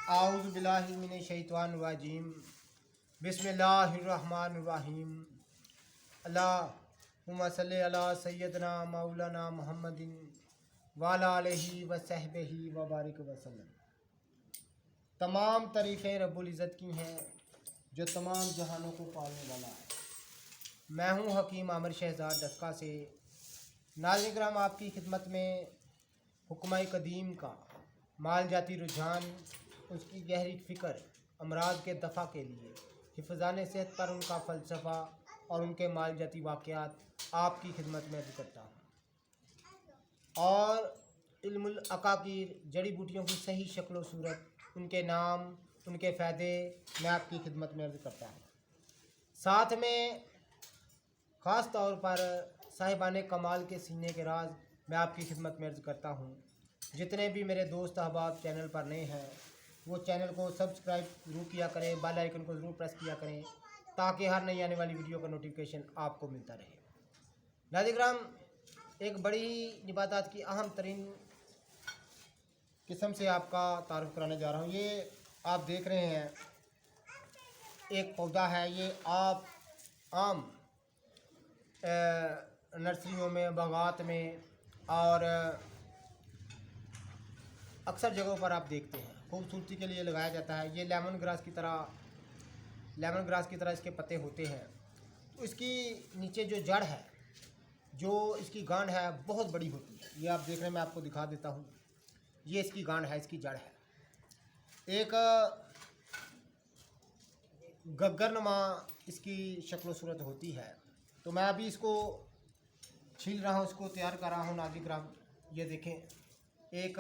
आऊज़ु बिल्लाहि मिनश शैतानिर रजीम। बिस्मिल्लाहिर्रहमानिर्रहीम। अल्लाहुम्मा सल्लि अला सय्यदना मौलाना मुहम्मदिन व अला आलिहि व सहबिहि व बारिक वसल्लम। तमाम तारीफ़ें रब्बुल इज़्ज़त की हैं जो तमाम जहानों को पालने वाला है। मैं हूँ हकीम आमिर शहज़ाद डस्का से। नाज़रीन किराम, आपकी खिदमत में हुक्म कदीम का माल जाती रुझान, उसकी गहरी फ़िक्र, अमराज के दफ़ा के लिए हिफ़्ज़ान सेहत पर उनका फ़लसफ़ा और उनके माल जाती वाक़यात आपकी खिदमत में अर्ज़ करता हूँ। और इल्मुल अकाकीर, जड़ी बूटियों की सही शक्ल व सूरत, उनके नाम, उनके फ़ायदे मैं आपकी खिदमत में अर्ज़ करता हूँ। साथ में ख़ास तौर पर साहिबान कमाल के सीने के राज मैं आपकी खिदमत में अर्ज़ करता हूँ। जितने भी मेरे दोस्त अहबाब चैनल पर नए हैं वो चैनल को सब्सक्राइब ज़रूर किया करें, बेल आइकन को ज़रूर प्रेस किया करें ताकि हर नई आने वाली वीडियो का नोटिफिकेशन आपको मिलता रहे। नाज़रीन किराम, एक बड़ी इबादत की अहम तरीन किस्म से आपका तारुफ़ कराने जा रहा हूँ। ये आप देख रहे हैं एक पौधा है। ये आप आम नर्सरियों में, बागात में और अक्सर जगहों पर आप देखते हैं, खूबसूरती के लिए लगाया जाता है। ये लेमन ग्रास की तरह इसके पत्ते होते हैं। तो इसकी नीचे जो जड़ है, जो इसकी गांड है, बहुत बड़ी होती है। ये आप देख रहे हैं, मैं आपको दिखा देता हूँ। ये इसकी गांड है, इसकी जड़ है। एक गग्गरनुमा इसकी शक्ल सूरत होती है। तो मैं अभी इसको छील रहा हूँ, इसको तैयार कर रहा हूँ। नाज़रीन किराम, ये देखें, एक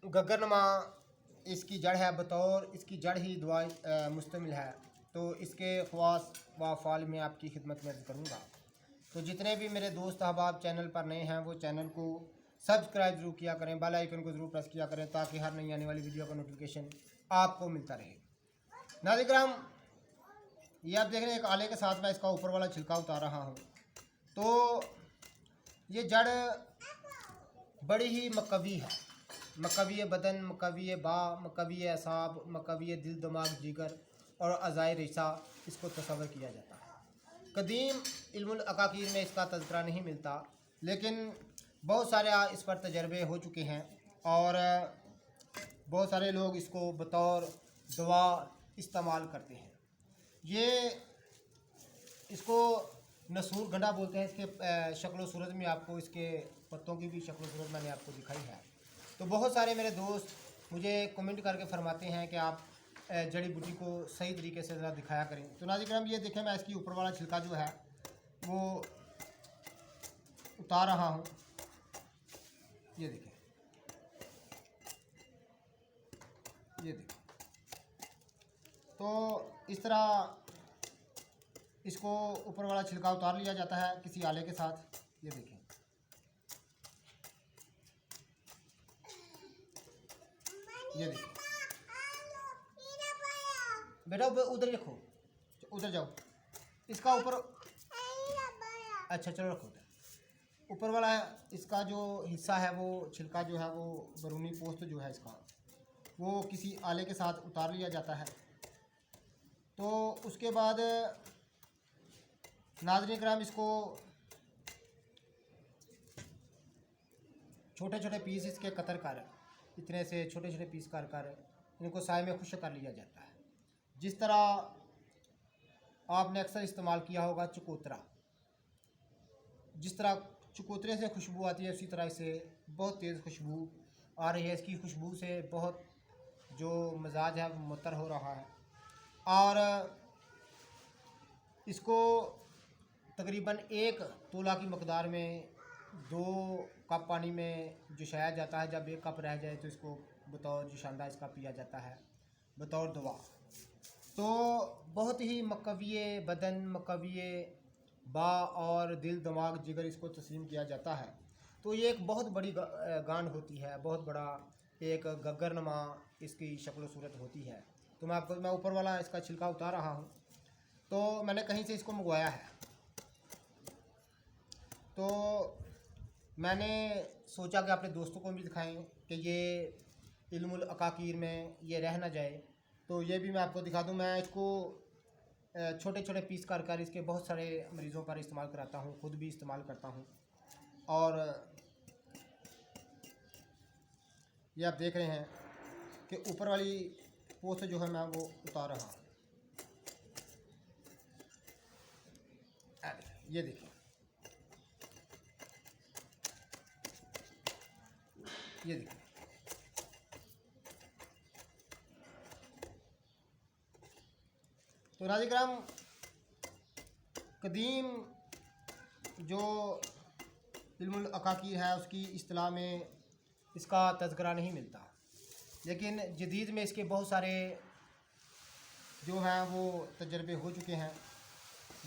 गग्गरनुमा इसकी जड़ है। बतौर इसकी जड़ ही दुआ मुश्तमिल है। तो इसके ख़वास व अफ़ाल में आपकी खिदमत में अर्ज़ करूँगा। तो जितने भी मेरे दोस्त अहबाब चैनल पर नए हैं वो चैनल को सब्सक्राइब ज़रूर किया करें, बेल आइकन को ज़रूर प्रेस किया करें ताकि हर नई आने वाली वीडियो का नोटिफिकेशन आपको मिलता रहे। नाज़रीन किराम, ये आप देख रहे हैं, एक आले के साथ मैं इसका ऊपर वाला छिलका उतार रहा हूँ। तो ये जड़ बड़ी ही मकवी है। मकवी बदन, मकवी बा, मकवी असाब, मकवी दिल दिमाग जिगर और अज़ाए रिसा इसको तस्वर किया जाता है। कदीम इल्मुल अकाकीर में इसका तज़किरा नहीं मिलता, लेकिन बहुत सारे इस पर तजर्बे हो चुके हैं और बहुत सारे लोग इसको बतौर दवा इस्तेमाल करते हैं। ये इसको नसूर गंडा बोलते हैं। इसके शक्ल सूरत में आपको इसके पत्तों की भी शक्ल सूरत मैंने आपको दिखाई है। तो बहुत सारे मेरे दोस्त मुझे कमेंट करके फरमाते हैं कि आप जड़ी बूटी को सही तरीके से ज़रा दिखाया करें। तो नाज़रीन किराम, ये देखें, मैं इसकी ऊपर वाला छिलका जो है वो उतार रहा हूँ। ये देखें, ये देखें। तो इस तरह इसको ऊपर वाला छिलका उतार लिया जाता है किसी आले के साथ। ये देखें, ये देखें बेटा, उधर रखो, उधर जाओ। इसका ऊपर, अच्छा चलो रखो उधर। ऊपर वाला इसका जो हिस्सा है वो छिलका जो है वो बरूनी पोस्त जो है इसका, वो किसी आले के साथ उतार लिया जाता है। तो उसके बाद नाज़रीन किराम, इसको छोटे छोटे पीस इसके कतर कर, इतने से छोटे छोटे पीस कर कर इनको साए में खुश्क कर लिया जाता है। जिस तरह आपने अक्सर इस्तेमाल किया होगा चकोतरा, जिस तरह चकोतरे से खुशबू आती है उसी तरह से बहुत तेज़ खुशबू आ रही है। इसकी खुशबू से बहुत जो मिजाज है वो मुअत्तर हो रहा है। और इसको तकरीबन 1 तोला की मकदार में 2 कप पानी में जुशाया जाता है। जब 1 कप रह जाए तो इसको बतौर जुशांदा इसका पिया जाता है, बतौर दवा। तो बहुत ही मकवी बदन, मकवी बा और दिल दिमाग जिगर इसको तस्लीम किया जाता है। तो ये एक बहुत बड़ी गांड होती है, बहुत बड़ा एक गग्गरनुमा इसकी शक्ल सूरत होती है। तो मैं ऊपर वाला इसका छिलका उतार रहा हूँ। तो मैंने कहीं से इसको मंगवाया है। तो मैंने सोचा कि अपने दोस्तों को भी दिखाएं कि ये इल्मुल अकाकीर में ये रह ना जाए, तो ये भी मैं आपको दिखा दूं। मैं इसको छोटे छोटे पीस कर इसके बहुत सारे मरीज़ों पर इस्तेमाल कराता हूँ, ख़ुद भी इस्तेमाल करता हूँ। और ये आप देख रहे हैं कि ऊपर वाली पोस्ट जो है मैं वो उतार रहा हूँ। ये देखिए, ये देखिए, तो नाज़रीन, कदीम जो इल्मुल अकाकीर है उसकी इस्तिलाह में इसका तज़किरा नहीं मिलता, लेकिन जदीद में इसके बहुत सारे जो हैं वो तजर्बे हो चुके हैं।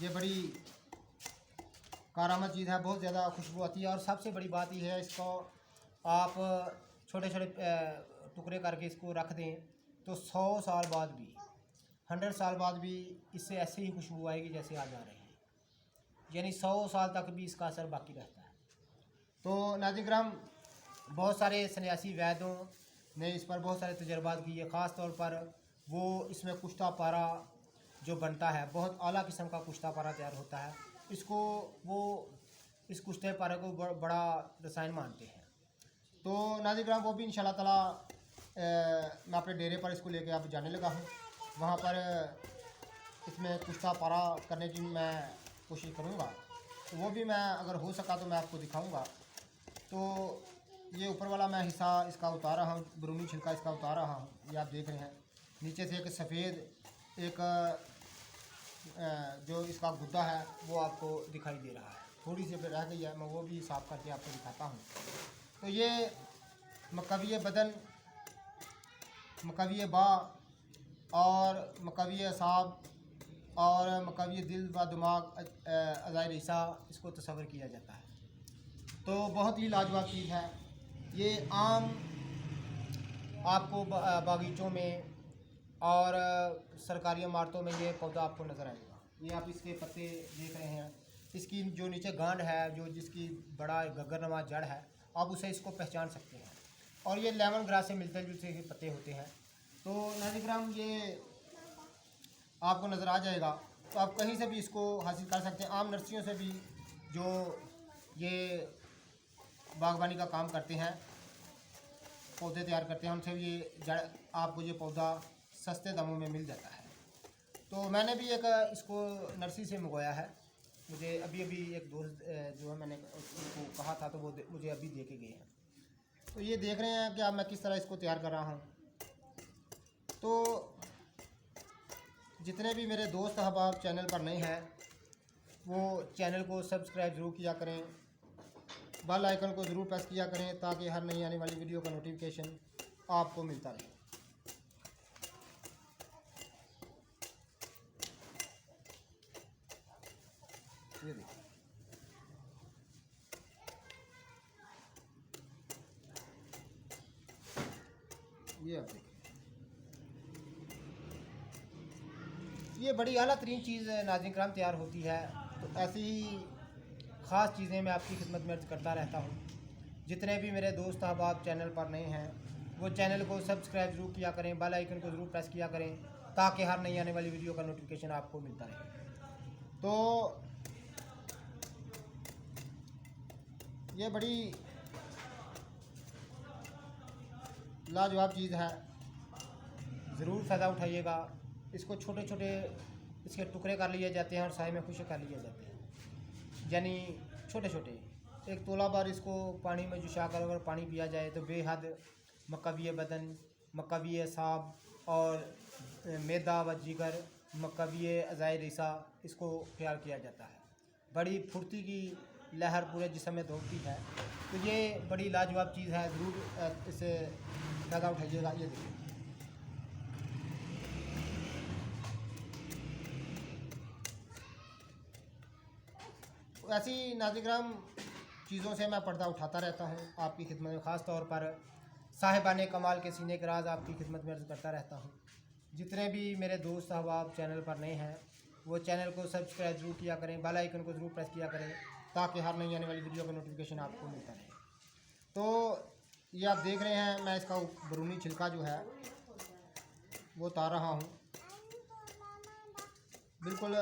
ये बड़ी कारामद चीज़ है, बहुत ज़्यादा खुशबू आती है। और सबसे बड़ी बात यह है, इसको आप छोटे छोटे टुकड़े करके इसको रख दें तो 100 साल बाद भी, 100 साल बाद भी इससे ऐसे ही खुशबू आएगी जैसे आज आ रही है, यानी 100 साल तक भी इसका असर बाकी रहता है। तो नाज़रीन, बहुत सारे सन्यासी वैद्यों ने इस पर बहुत सारे तजर्बात किए। ख़ास तौर पर वो इसमें कुश्ता पारा जो बनता है, बहुत आला किस्म का कुश्ता पारा तैयार होता है। इसको वो इस कुश्ते पारे को बड़ा रसायन मानते हैं। तो नाज़रीन, वो भी इंशाल्लाह ताला मैं अपने डेरे पर इसको लेके अब जाने लगा हूँ। वहाँ पर इसमें कुश्ता पारा करने की मैं कोशिश करूँगा, तो वो भी मैं अगर हो सका तो मैं आपको दिखाऊँगा। तो ये ऊपर वाला मैं हिस्सा इसका उतार रहा हूँ, बरूनी छिलका इसका उतार रहा हूँ। ये आप देख रहे हैं, नीचे से एक सफ़ेद एक जो इसका गुद्दा है वो आपको दिखाई दे रहा है, थोड़ी सी रह गई है, मैं वो भी साफ़ करके आपको दिखाता हूँ। तो ये मकवी बदन, मकवी बा और मकवी असाब और मकवी दिल व दिमाग अज़ाइर ईसा इसको तस्वर किया जाता है। तो बहुत ही लाजवाब चीज़ है ये। आम आपको बागीचों में और सरकारी इमारतों में ये पौधा आपको नज़र आएगा। ये आप इसके पत्ते देख रहे हैं, इसकी जो नीचे गांड है, जो जिसकी बड़ा गगरनुमा जड़ है, आप उसे इसको पहचान सकते हैं। और ये लेमन ग्रास से मिलते जुलते के पत्ते होते हैं। तो नाज़रीन, ये आपको नज़र आ जाएगा, तो आप कहीं से भी इसको हासिल कर सकते हैं। आम नर्सरियों से भी जो ये बागवानी का काम करते हैं, पौधे तैयार करते हैं, उनसे भी ये जड़ आपको ये पौधा सस्ते दामों में मिल जाता है। तो मैंने भी एक इसको नर्सरी से मंगवाया है। मुझे अभी एक दोस्त जो है, मैंने उसको कहा था तो वो मुझे अभी दे के गए हैं। तो ये देख रहे हैं कि अब मैं किस तरह इसको तैयार कर रहा हूँ। तो जितने भी मेरे दोस्त अहबाब चैनल पर नए हैं वो चैनल को सब्सक्राइब ज़रूर किया करें, बेल आइकन को ज़रूर प्रेस किया करें, ताकि हर नई आने वाली वीडियो का नोटिफिकेशन आपको मिलता रहे। ये देखिए, ये आप देखिए, ये बड़ी आला तरीन चीज़ नाज़रीन कराम तैयार होती है। तो ऐसी ही ख़ास चीज़ें मैं आपकी खिदमत में अर्ज़ करता रहता हूँ। जितने भी मेरे दोस्त अहबाब चैनल पर नए हैं वो चैनल को सब्सक्राइब ज़रूर किया करें, बेल आइकन को ज़रूर प्रेस किया करें, ताकि हर नई आने वाली वीडियो का नोटिफिकेशन आपको मिलता रहे। तो ये बड़ी लाजवाब चीज़ है, ज़रूर फ़ायदा उठाइएगा। इसको छोटे छोटे इसके टुकड़े कर लिए जाते हैं और साए में खुश कर लिए जाते हैं, यानी छोटे छोटे। एक तोला बार इसको पानी में जुशा कर अगर पानी पिया जाए तो बेहद मकवी बदन, मकवी असाब और मैदा व जिगर, मकवी अज़ाइर ईसा इसको तैयार किया जाता है। बड़ी फुर्ती की लहर पूरे जिस्म में दौड़ती है। तो ये बड़ी लाजवाब चीज़ है, ज़रूर इसे फ़ायदा उठाइएगा। ये देखिए, ऐसी नाज़रीन चीज़ों से मैं पर्दा उठाता रहता हूँ आपकी खिदमत में। ख़ास तौर पर साहिबाने कमाल के सीने के राज आपकी खिदमत में अर्ज़ करता रहता हूँ। जितने भी मेरे दोस्त अहबाब चैनल पर नए हैं वो चैनल को सब्सक्राइब ज़रूर किया करें, बेल आइकन को ज़रूर प्रेस किया करें, ताकि हर नई आने वाली वीडियो का नोटिफिकेशन आपको मिलता रहे। तो ये आप देख रहे हैं, मैं इसका बरूनी छिलका जो है वो उतार रहा हूँ। बिल्कुल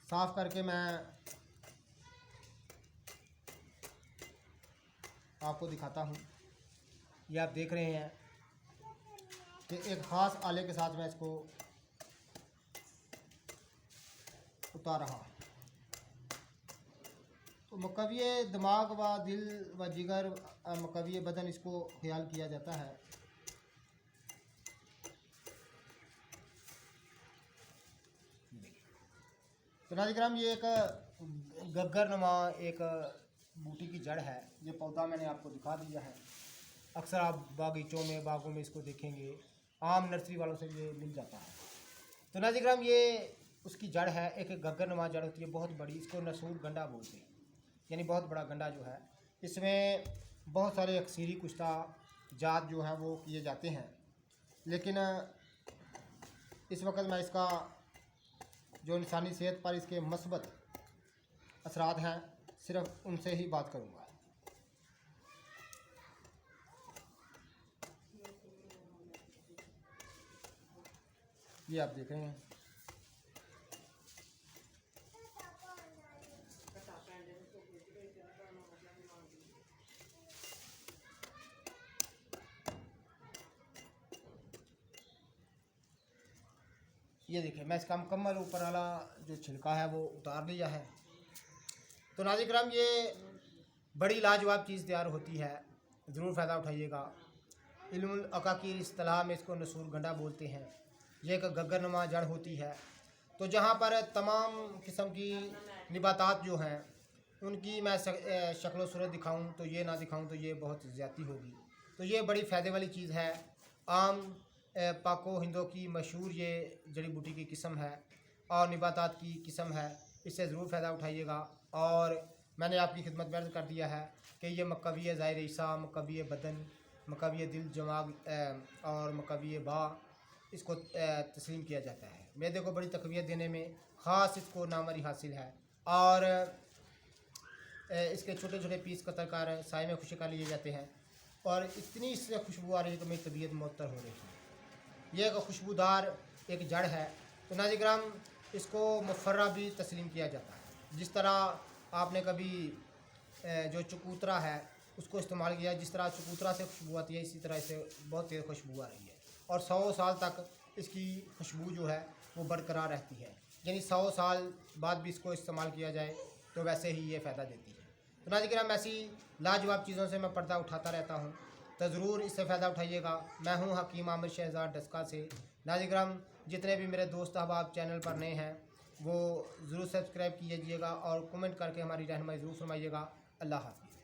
साफ़ करके मैं आपको दिखाता हूँ। ये आप देख रहे हैं कि एक ख़ास आले के साथ मैं इसको उतार रहा हूँ। तो मकविये दिमाग व दिल व जिगर, मकविये बदन, इसको ख्याल किया जाता है। तो नाज़रीन, ये एक गग्गर नुमा एक बूटी की जड़ है। ये पौधा मैंने आपको दिखा दिया है। अक्सर आप बागीचों में, बागों में इसको देखेंगे, आम नर्सरी वालों से ये मिल जाता है। तो नाज़रीन, ये उसकी जड़ है, एक गग्गर नुमा जड़ होती है, बहुत बड़ी। इसको नसूर गंडा बोलते हैं, यानी बहुत बड़ा गंडा जो है। इसमें बहुत सारे अक्सीरी कुश्ता जात जो हैं वो किए जाते हैं, लेकिन इस वक्त मैं इसका जो इंसानी सेहत पर इसके मस्बत असरात हैं, सिर्फ उनसे ही बात करूँगा। ये आप देख रहे हैं, ये देखिए, मैं इसका मुकम्मल ऊपर वाला जो छिलका है वो उतार लिया है। तो नाज़रीन, ये बड़ी लाजवाब चीज़ तैयार होती है, ज़रूर फ़ायदा उठाइएगा। इल्मुल अकाकीर इस्तिलाह में इसको नसूर गंडा बोलते हैं। ये एक गग्गरनुमा जड़ होती है। तो जहाँ पर तमाम किस्म की निबातात जो हैं उनकी मैं शक्ल सूरत दिखाऊं तो ये ना दिखाऊं तो ये बहुत ज़्यादती होगी। तो ये बड़ी फ़ायदे वाली चीज़ है। आम पाको हिंदों की मशहूर ये जड़ी बूटी की किस्म है और निबातात की किस्म है। इससे ज़रूर फ़ायदा उठाइएगा। और मैंने आपकी खिदमत में अर्ज़ कर दिया है कि ये मकविये ज़ाहिर ईसा, मकविये बदन, मकविये दिल दिमाग और मकविये बा, इसको तस्लीम किया जाता है। मैदे को बड़ी तकवियत देने में ख़ास इसको नामरी हासिल है। और इसके छोटे छोटे पीस कतर कर साए में खुशका लिए जाते हैं और इतनी इससे खुशबू आ रही है कि मेरी तबीयत मुअत्तर हो रही है। ये एक खुशबूदार एक जड़ है। तो नाज़रीन, इसको मुफर्रा भी तस्लीम किया जाता है। जिस तरह आपने कभी जो चकूतरा है उसको इस्तेमाल किया, जिस तरह चकूतरा से खुशबू आती है, इसी तरह से बहुत तेज़ खुशबू आ रही है और 100 साल तक इसकी खुशबू जो है वो बरकरार रहती है। यानी 100 साल बाद भी इसको इस्तेमाल किया जाए तो वैसे ही ये फ़ायदा देती है। तो नाज़रीन, ऐसी लाजवाब चीज़ों से मैं पर्दा उठाता रहता हूँ, तो ज़रूर इससे फ़ायदा उठाइएगा। मैं हूँ हकीम आमिर शहज़ाद डस्का से। नाज़रीन, जितने भी मेरे दोस्त अहबाब चैनल पर नए हैं वो ज़रूर सब्सक्राइब कीजिएगा और कमेंट करके हमारी रहनुमाई ज़रूर फरमाइएगा। अल्लाह हाफ़िज़।